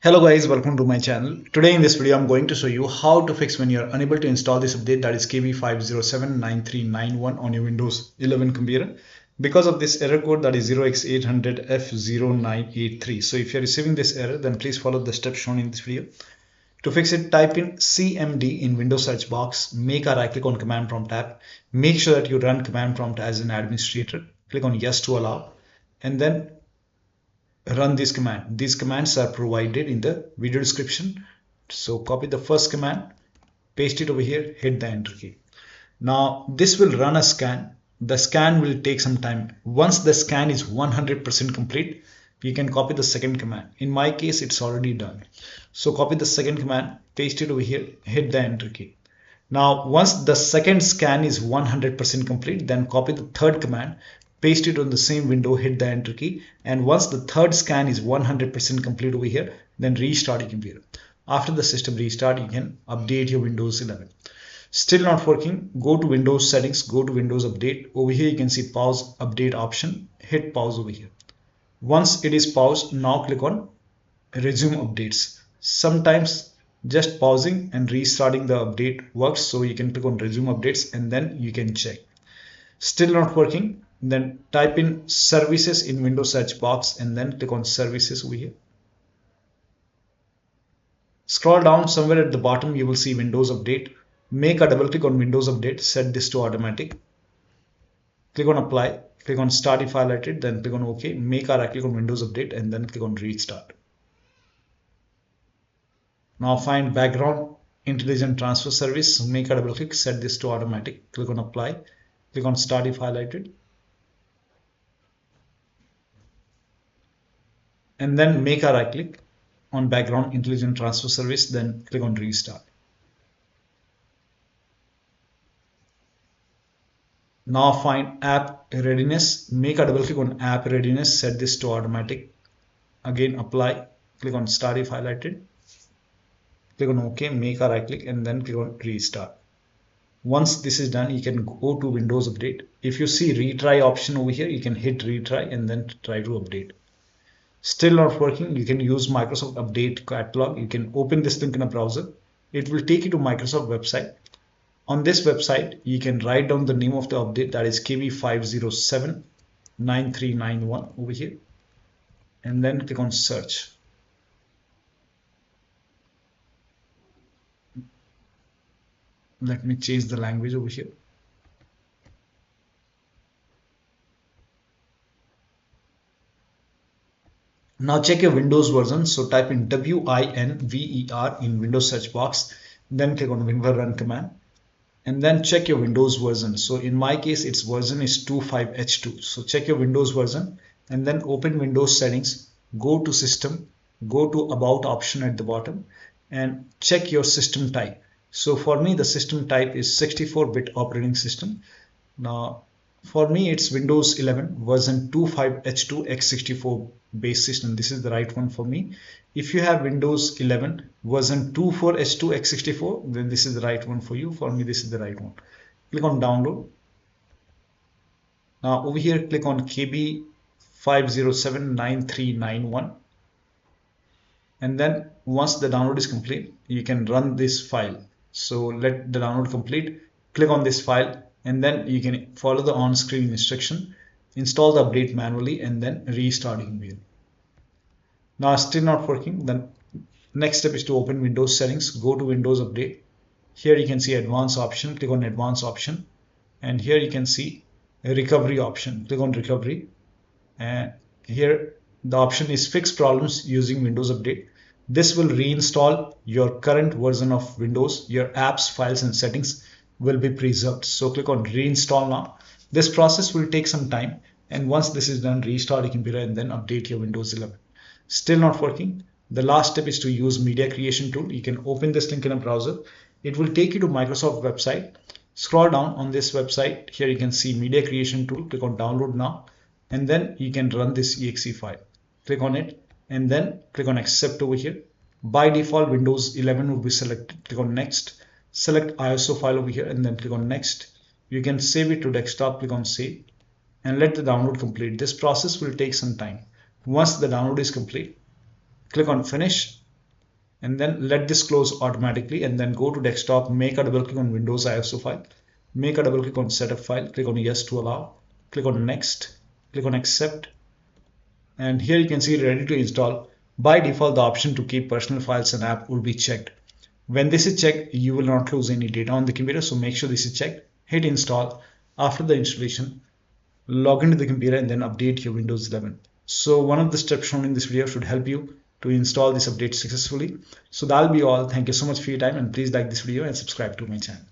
Hello guys, welcome to my channel. Today in this video I'm going to show you how to fix when you're unable to install this update, that is KB5079391 on your Windows 11 computer because of this error code, that is 0x800f0983. So if you're receiving this error, then please follow the steps shown in this video. To fix it, type in CMD in Windows search box, make a right click on command prompt tab, make sure that you run command prompt as an administrator, click on yes to allow, and then run this command. These commands are provided in the video description. So copy the first command, paste it over here, hit the enter key. Now this will run a scan. The scan will take some time. Once the scan is 100% complete, you can copy the second command. In my case, it's already done. So copy the second command, paste it over here, hit the enter key. Now once the second scan is 100% complete, then copy the third command, paste it on the same window, hit the enter key, and once the third scan is 100% complete over here, then restart your computer. After the system restart, you can update your Windows 11. Still not working, go to Windows settings, go to Windows update. Over here you can see pause update option, hit pause over here. Once it is paused, now click on resume updates. Sometimes just pausing and restarting the update works, so you can click on resume updates and then you can check. Still not working, then type in services in Windows search box and then click on services over here. Scroll down, somewhere at the bottom you will see Windows update. Make a double click on Windows update, set this to automatic, click on apply, click on start if highlighted, then click on OK, make a right click on Windows update and then click on restart. Now find background intelligent transfer service, make a double click, set this to automatic, click on apply, click on start if highlighted, and then make a right click on background intelligent transfer service, then click on restart. Now find app readiness, make a double click on app readiness, set this to automatic, again apply, click on start if highlighted, click on OK, make a right click and then click on restart. Once this is done, you can go to Windows update. If you see retry option over here, you can hit retry and then try to update. Still not working, you can use Microsoft Update Catalog. You can open this link in a browser. It will take you to Microsoft website. On this website, you can write down the name of the update, that is KB5079391 over here, and then click on search. Let me change the language over here. Now check your Windows version. So type in WINVER in Windows search box, then click on WinVer run command, and then check your Windows version. So in my case, its version is 25H2. So check your Windows version and then open Windows settings, go to system, go to about option at the bottom and check your system type. So for me, the system type is 64-bit operating system. Now for me, it's Windows 11 version 25H2 x64 base system. This is the right one for me. If you have Windows 11 version 24H2 x64, then this is the right one for you. For me, this is the right one. Click on download. Now over here, click on KB5079391. And then once the download is complete, you can run this file. So let the download complete, click on this file, and then you can follow the on-screen instruction, install the update manually, and then restart your computer. Now still not working, then next step is to open Windows settings, go to Windows update. Here you can see advanced option, click on advanced option, and here you can see a recovery option, click on recovery, and here the option is fix problems using Windows update. This will reinstall your current version of Windows. Your apps, files and settings will be preserved. So click on reinstall now. This process will take some time, and once this is done, restart your computer and then update your Windows 11. Still not working. The last step is to use media creation tool. You can open this link in a browser. It will take you to Microsoft website. Scroll down on this website. Here you can see media creation tool. Click on download now, and then you can run this exe file. Click on it and then click on accept over here. By default, Windows 11 will be selected. Click on next. Select ISO file over here and then click on next. You can save it to desktop, click on save, and let the download complete. This process will take some time. Once the download is complete, click on finish and then let this close automatically, and then go to desktop, make a double click on Windows ISO file, make a double click on setup file, click on yes to allow, click on next, click on accept, and here you can see ready to install. By default, the option to keep personal files and app will be checked. When this is checked, you will not lose any data on the computer, so make sure this is checked. Hit install. After the installation, log into the computer and then update your Windows 11. So one of the steps shown in this video should help you to install this update successfully. So that'll be all. Thank you so much for your time, and please like this video and subscribe to my channel.